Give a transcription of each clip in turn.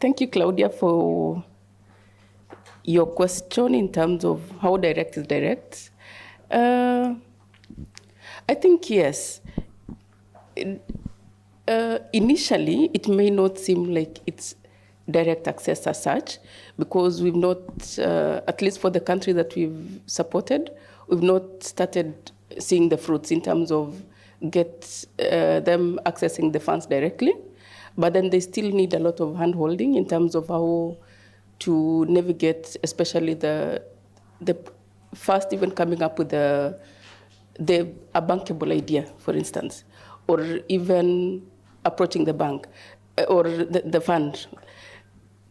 Thank you, Claudia, for your question in terms of how direct is direct. I think yes. Initially, it may not seem like it's direct access as such, because we've not, at least for the country that we've supported, we've not started seeing the fruits in terms of them accessing the funds directly. But then they still need a lot of hand-holding in terms of how to navigate, especially the first even coming up with a bankable idea, for instance, or even approaching the bank or the fund.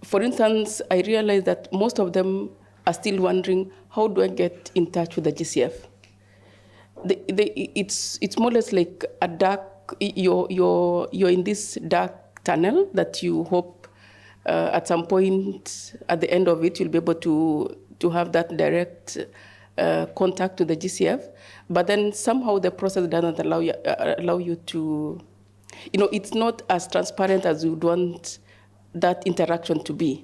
For instance, I realized that most of them are still wondering, how do I get in touch with the GCF? It's more or less like a dark, you're in this dark tunnel that you hope at some point at the end of it you'll be able to have that direct contact to the GCF, but then somehow the process doesn't allow you to, it's not as transparent as you'd want that interaction to be.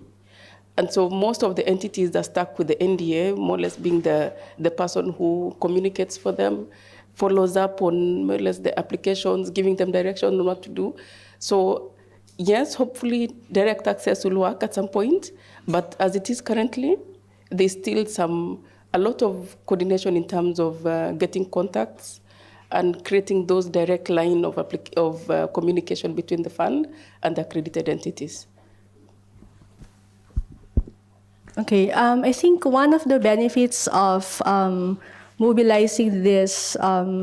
And so most of the entities that stuck with the NDA, more or less being the person who communicates for them, follows up on more or less the applications, giving them direction on what to do. So yes, hopefully direct access will work at some point, but as it is currently, there's still a lot of coordination in terms of getting contacts and creating those direct line of communication between the fund and the accredited entities. Okay, I think one of the benefits of mobilizing this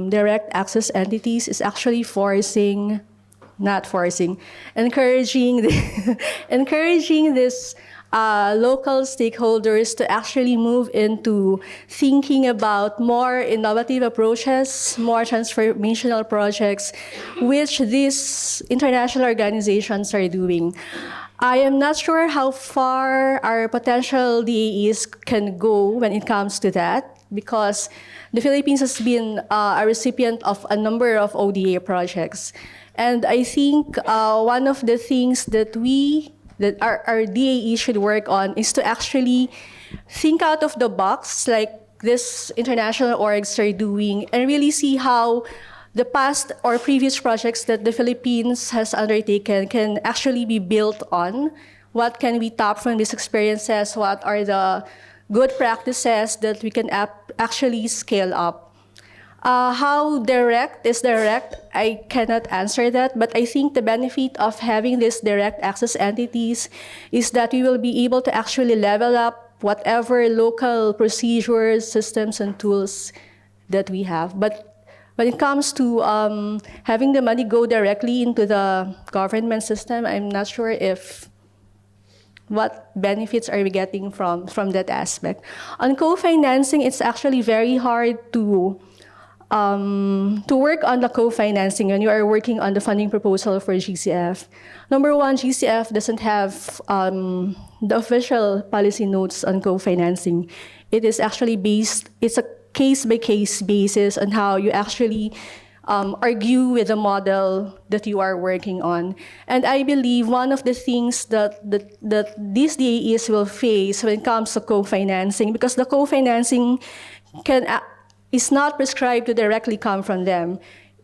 direct access entities is actually encouraging this local stakeholders to actually move into thinking about more innovative approaches, more transformational projects, which these international organizations are doing. I am not sure how far our potential DAEs can go when it comes to that, because the Philippines has been a recipient of a number of ODA projects. And I think one of the things that our DAE should work on is to actually think out of the box, like this international orgs are doing, and really see how the past or previous projects that the Philippines has undertaken can actually be built on. What can we tap from these experiences? What are the good practices that we can actually scale up? How direct is direct? I cannot answer that, but I think the benefit of having these direct access entities is that we will be able to actually level up whatever local procedures, systems, and tools that we have. But when it comes to having the money go directly into the government system, I'm not sure what benefits are we getting from that aspect. On co-financing, it's actually very hard to work on the co-financing when you are working on the funding proposal for GCF. Number one, GCF doesn't have the official policy notes on co-financing. It is actually it's a case-by-case basis on how you actually argue with the model that you are working on. And I believe one of the things that these DAEs will face when it comes to co-financing, because the co-financing is not prescribed to directly come from them.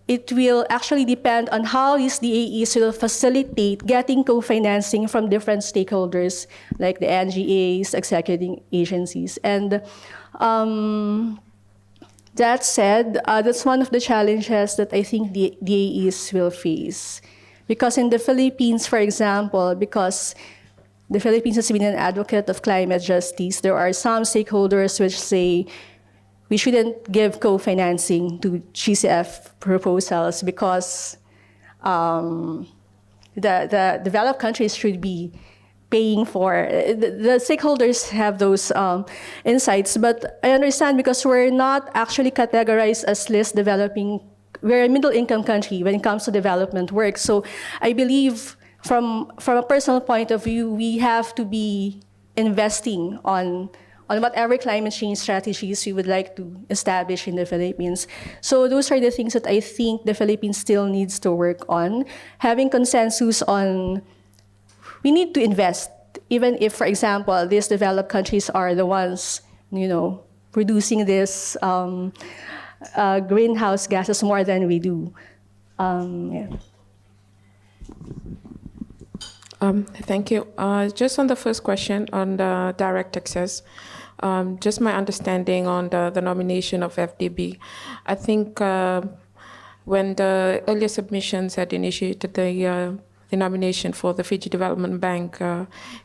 It will actually depend on how these DAEs will facilitate getting co-financing from different stakeholders, like the NGAs, executing agencies. And that said, that's one of the challenges that I think the DAEs will face. Because in the Philippines, for example, because the Philippines has been an advocate of climate justice, there are some stakeholders which say we shouldn't give co-financing to GCF proposals because the developed countries should be paying for. The stakeholders have those insights, but I understand because we're not actually categorized as less developing. We're a middle-income country when it comes to development work. So I believe from a personal point of view, we have to be investing on whatever climate change strategies we would like to establish in the Philippines. So those are the things that I think the Philippines still needs to work on. Having consensus on we need to invest, even if, for example, these developed countries are the ones, producing this greenhouse gases more than we do. Yeah. Thank you. Just on the first question on the direct access, just my understanding on the nomination of FDB. I think when the earlier submissions had initiated the nomination for the Fiji Development Bank,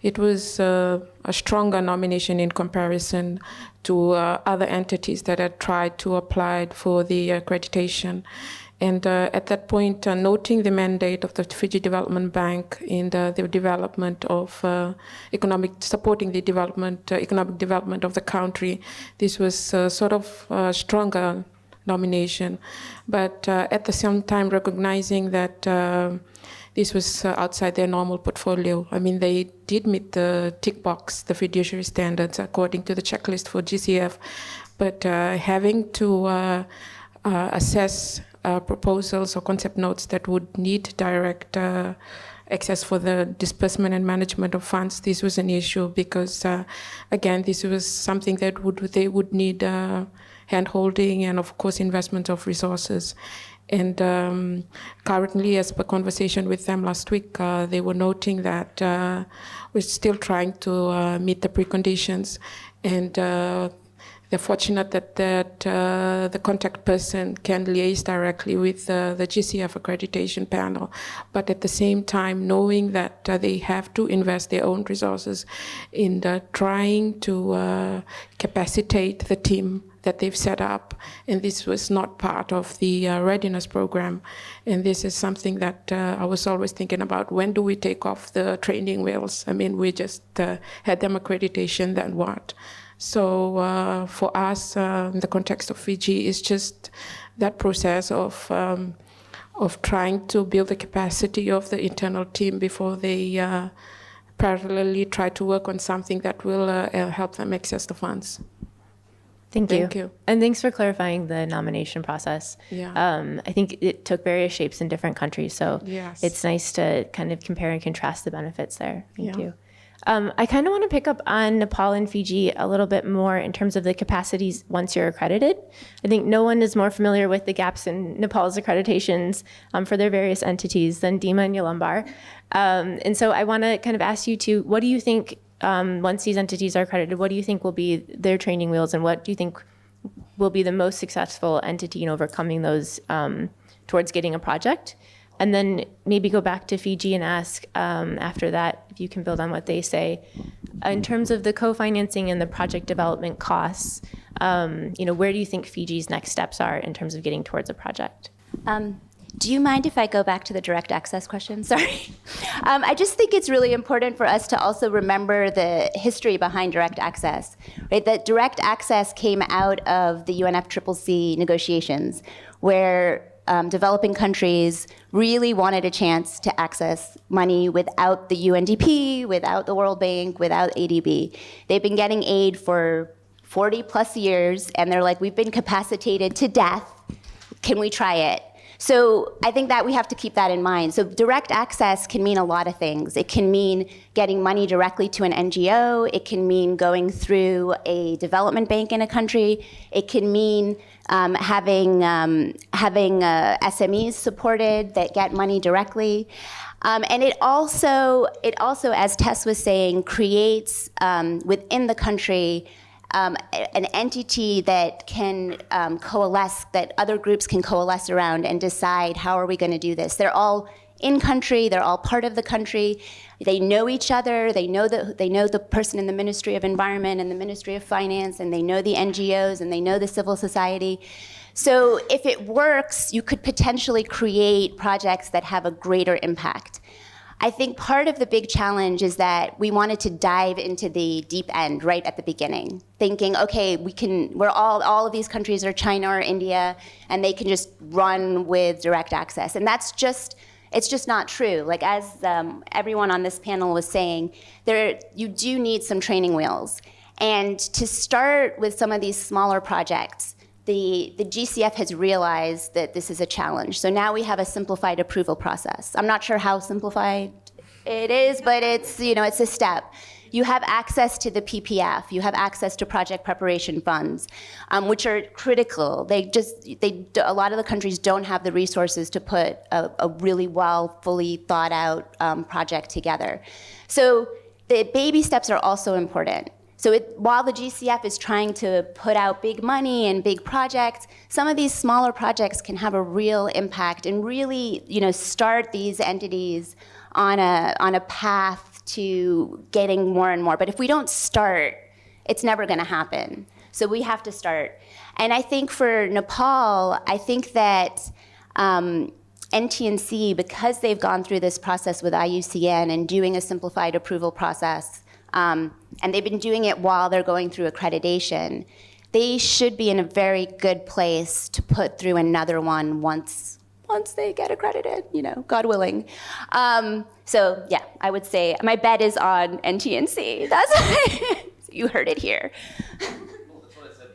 it was a stronger nomination in comparison to other entities that had tried to apply for the accreditation. And at that point, noting the mandate of the Fiji Development Bank in the development of supporting the economic development of the country, this was sort of a stronger nomination. But at the same time, recognizing that this was outside their normal portfolio. I mean, they did meet the tick box, the fiduciary standards, according to the checklist for GCF, but having to assess proposals or concept notes that would need direct access for the disbursement and management of funds, this was an issue because, again, this was something that they would need hand-holding and, of course, investment of resources. And currently, as per conversation with them last week, they were noting that we're still trying to meet the preconditions, and they're fortunate that the contact person can liaise directly with the GCF accreditation panel, but at the same time knowing that they have to invest their own resources in trying to capacitate the team that they've set up, and this was not part of the readiness program. And this is something that I was always thinking about, when do we take off the training wheels? I mean, we just had them accreditation, then what? So for us, in the context of Fiji, it's just that process of trying to build the capacity of the internal team before they parallelly try to work on something that will help them access the funds. Thank you. And thanks for clarifying the nomination process. Yeah. I think it took various shapes in different countries, so yes, it's nice to kind of compare and contrast the benefits there. Thank Yeah. you. I kind of want to pick up on Nepal and Fiji a little bit more in terms of the capacities once you're accredited. I think no one is more familiar with the gaps in Nepal's accreditations for their various entities than Dima and Yalambar. And so I want to kind of ask you to, what do you think, once these entities are accredited, what do you think will be their training wheels, and what do you think will be the most successful entity in overcoming those towards getting a project? And then maybe go back to Fiji and ask after that, if you can build on what they say, in terms of the co-financing and the project development costs, where do you think Fiji's next steps are in terms of getting towards a project? Do you mind if I go back to the direct access question? Sorry. I just think it's really important for us to also remember the history behind direct access, right? That direct access came out of the UNFCCC negotiations, where developing countries really wanted a chance to access money without the UNDP, without the World Bank, without ADB. They've been getting aid for 40 plus years, and they're like, we've been capacitated to death. Can we try it? So I think that we have to keep that in mind. So direct access can mean a lot of things. It can mean getting money directly to an NGO. It can mean going through a development bank in a country. It can mean having SMEs supported that get money directly. And it also, as Tess was saying, creates within the country an entity that can coalesce, that other groups can coalesce around and decide, how are we going to do this? They're all in country, they're all part of the country, they know each other, they know the person in the Ministry of Environment and the Ministry of Finance, and they know the NGOs, and they know the civil society. So if it works, you could potentially create projects that have a greater impact. I think part of the big challenge is that we wanted to dive into the deep end right at the beginning, thinking, okay, we're all of these countries are China or India, and they can just run with direct access. And it's just not true. Like, as everyone on this panel was saying, you do need some training wheels. And to start with some of these smaller projects, the GCF has realized that this is a challenge. So now we have a simplified approval process. I'm not sure how simplified It is, but it's, it's a step. You have access to the PPF. You have access to project preparation funds, which are critical. A lot of the countries don't have the resources to put a really well, fully thought out project together. So the baby steps are also important. So while the GCF is trying to put out big money and big projects, some of these smaller projects can have a real impact and really, start these entities on a path to getting more and more. But if we don't start, it's never going to happen. So we have to start. And I think for Nepal, I think that NTNC, because they've gone through this process with IUCN and doing a simplified approval process, and they've been doing it while they're going through accreditation, they should be in a very good place to put through another one once they get accredited, God willing. So yeah, I would say my bet is on NTNC. That's you heard it here. That's what I said.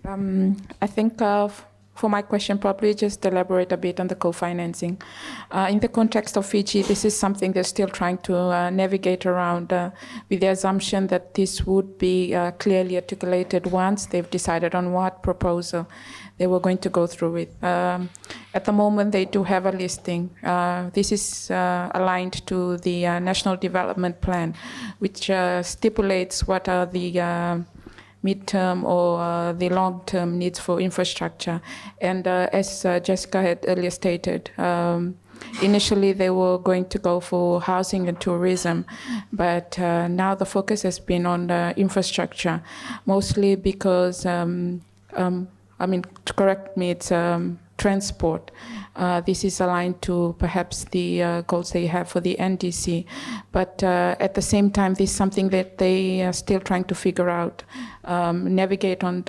Okay. I think for my question, probably just elaborate a bit on the co-financing. In the context of Fiji, this is something they're still trying to navigate around with the assumption that this would be clearly articulated once they've decided on what proposal they were going to go through with. At the moment, they do have a listing. This is aligned to the National Development Plan, which stipulates what are the midterm or the long-term needs for infrastructure. And as Jessica had earlier stated, initially they were going to go for housing and tourism, but now the focus has been on infrastructure, mostly because, to correct me, it's transport. This is aligned to perhaps the goals they have for the NDC. But at the same time, this is something that they are still trying to figure out, navigate on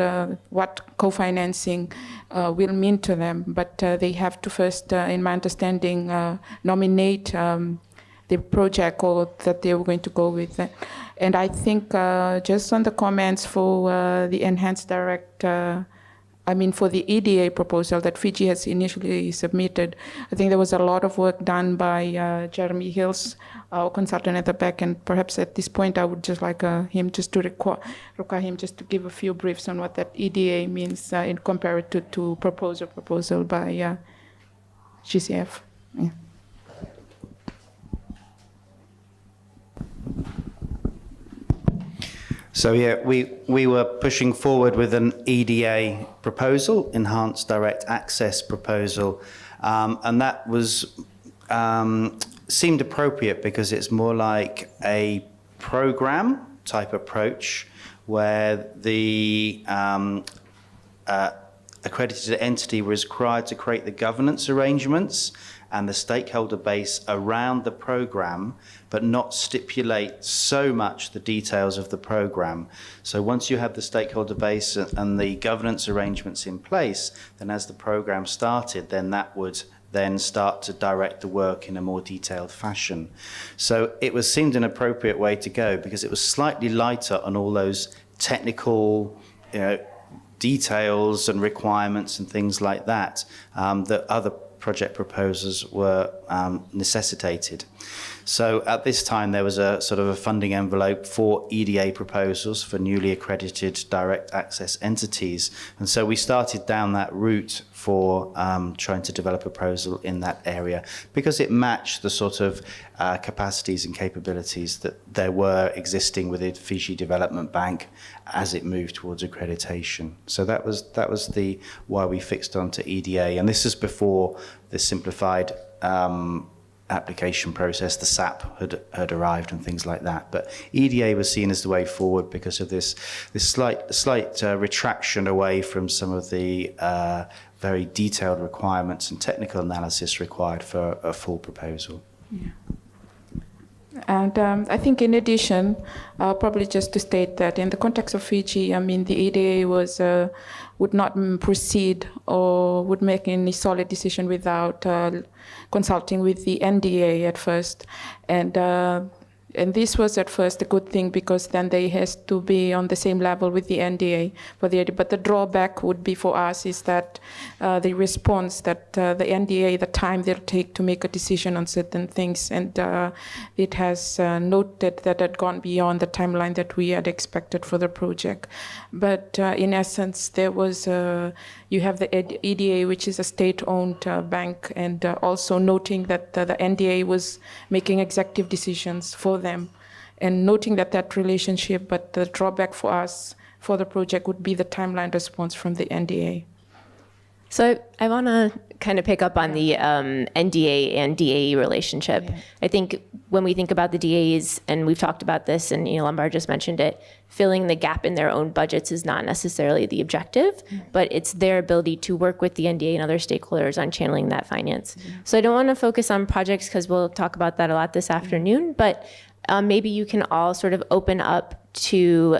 what co-financing will mean to them. But they have to first, in my understanding, nominate the project or that they were going to go with. And I think just on the comments for the enhanced direct for the EDA proposal that Fiji has initially submitted, I think there was a lot of work done by Jeremy Hills, our consultant at the back, and perhaps at this point I would just like him just to require him just to give a few briefs on what that EDA means in comparative to proposal by GCF. Yeah. So yeah, we were pushing forward with an EDA proposal, Enhanced Direct Access proposal, and that was seemed appropriate because it's more like a program type approach where the accredited entity was required to create the governance arrangements and the stakeholder base around the program, but not stipulate so much the details of the program. So once you have the stakeholder base and the governance arrangements in place, then as the program started, then that would then start to direct the work in a more detailed fashion. So it seemed an appropriate way to go because it was slightly lighter on all those technical, details and requirements and things like that that other project proposals were necessitated. So at this time, there was a sort of a funding envelope for EDA proposals for newly accredited direct access entities. And so we started down that route for trying to develop a proposal in that area because it matched the sort of capacities and capabilities that there were existing within Fiji Development Bank as it moved towards accreditation. So that was the why we fixed onto EDA. And this is before the simplified application process, the SAP had arrived and things like that. But EDA was seen as the way forward because of this slight retraction away from some of the very detailed requirements and technical analysis required for a full proposal. Yeah. And I think in addition, probably just to state that in the context of Fiji, the EDA would not proceed or would make any solid decision without consulting with the NDA at first. And And this was at first a good thing because then they has to be on the same level with the NDA. But the drawback would be for us is that the response that the NDA, the time they'll take to make a decision on certain things, and it has noted that it had gone beyond the timeline that we had expected for the project. But in essence, there was you have the EDA, which is a state-owned bank, and also noting that the NDA was making executive decisions for them, and noting that relationship, but the drawback for us for the project would be the timeline response from the NDA. So I want to kind of pick up on the NDA and DAE relationship. Yeah. I think when we think about the DAEs, and we've talked about this, and Lombard just mentioned it, filling the gap in their own budgets is not necessarily the objective, but it's their ability to work with the NDA and other stakeholders on channeling that finance. So I don't want to focus on projects because we'll talk about that a lot this afternoon, but maybe you can all sort of open up to,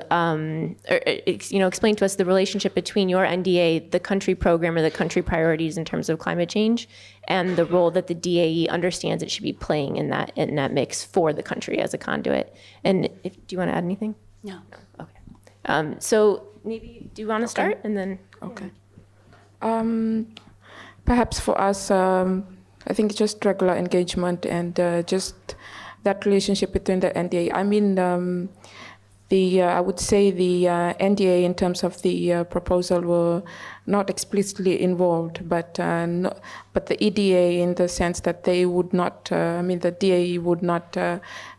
explain to us the relationship between your NDA, the country program, or the country priorities in terms of climate change, and the role that the DAE understands it should be playing in that mix for the country as a conduit. And do you want to add anything? No. Okay. So maybe, do you want to start? And then. Okay. Perhaps for us, I think just regular engagement and just that relationship between the NDA. I mean, I would say the NDA in terms of the proposal were not explicitly involved, but the EDA in the sense that they would not, the DAE would not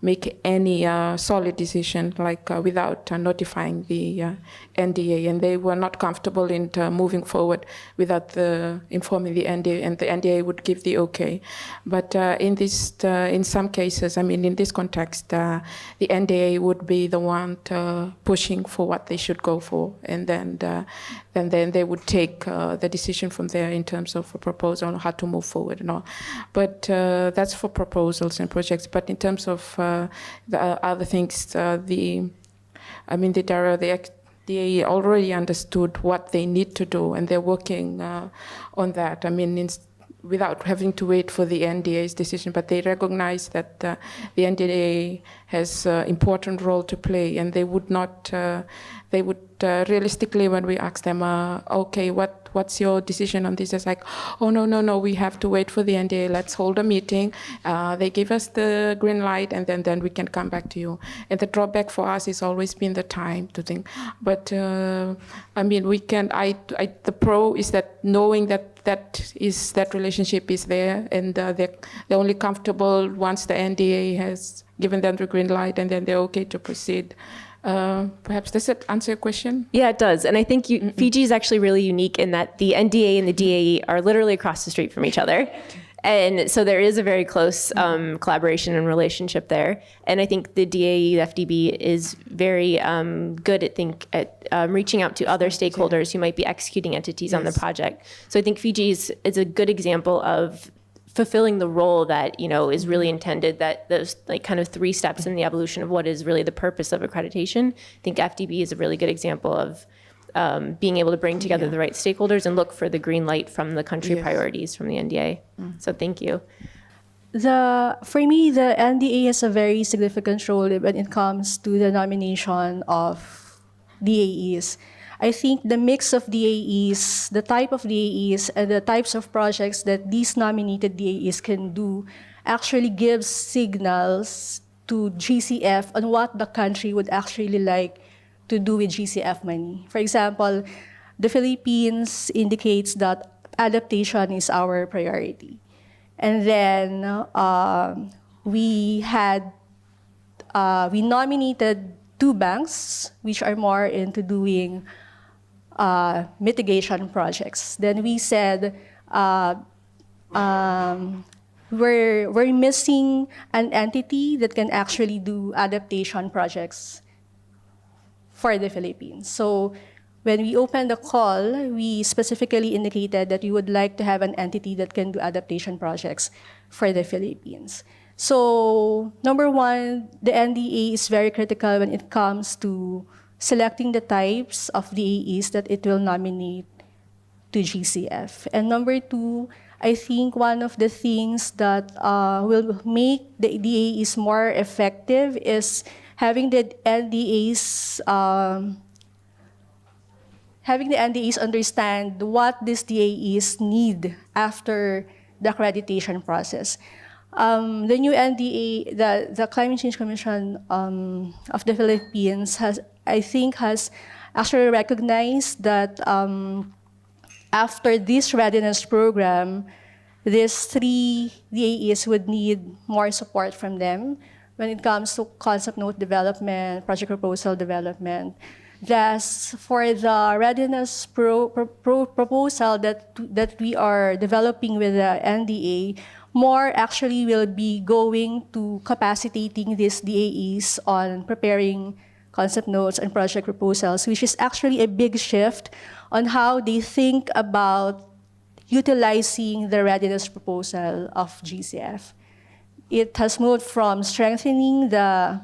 make any solid decision without notifying the NDA, and they were not comfortable in moving forward without informing the NDA, and the NDA would give the okay. But in some cases, in this context, the NDA would be the one pushing for what they should go for, and then they would take the decision from there in terms of a proposal on how to move forward and all. But that's for proposals and projects. But in terms of the other things, the DAE already understood what they need to do, and they're working on that. Without having to wait for the NDA's decision, but they recognize that the NDA has an important role to play, and they would not, realistically, when we ask them, okay, what's your decision on this? It's like, oh, no, we have to wait for the NDA, let's hold a meeting. They give us the green light, and then we can come back to you. And the drawback for us has always been the time to think. But, the pro is that knowing that relationship is there, and they're only comfortable once the NDA has given them the green light, and then they're okay to proceed. Perhaps does that answer your question? Yeah, it does. And I think Fiji is actually really unique in that the NDA and the DAE are literally across the street from each other. And so there is a very close collaboration and relationship there. And I think the DAE, the FDB, is very good at reaching out to other stakeholders who might be executing entities on the project. So I think Fiji is a good example of fulfilling the role that is really intended, that those kind of 3 steps in the evolution of what is really the purpose of accreditation. I think FDB is a really good example of being able to bring together the right stakeholders and look for the green light from the country priorities from the NDA. So thank you. For me, the NDA has a very significant role when it comes to the nomination of DAEs. I think the mix of DAEs, the type of DAEs, and the types of projects that these nominated DAEs can do actually gives signals to GCF on what the country would actually like to do with GCF money. For example, the Philippines indicates that adaptation is our priority. And then we nominated 2 banks which are more into doing mitigation projects. Then we said we're missing an entity that can actually do adaptation projects for the Philippines. So when we opened the call, we specifically indicated that we would like to have an entity that can do adaptation projects for the Philippines. So number 1, the NDA is very critical when it comes to selecting the types of DAEs that it will nominate to GCF. And number 2, I think one of the things that will make the DAEs more effective is having the NDAs understand what these DAEs need after the accreditation process. The new NDA, the Climate Change Commission of the Philippines has actually recognized that after this readiness program, these 3 DAEs would need more support from them when it comes to concept note development, project proposal development. Thus, for the readiness proposal that we are developing with the NDA, more actually will be going to capacitating these DAEs on preparing concept notes and project proposals, which is actually a big shift on how they think about utilizing the readiness proposal of GCF. It has moved from strengthening the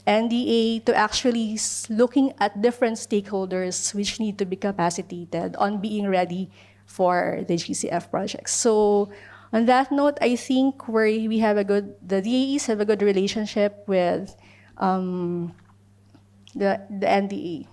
NDA to actually looking at different stakeholders which need to be capacitated on being ready for the GCF projects. So on that note, I think the DAEs have a good relationship with the NDA.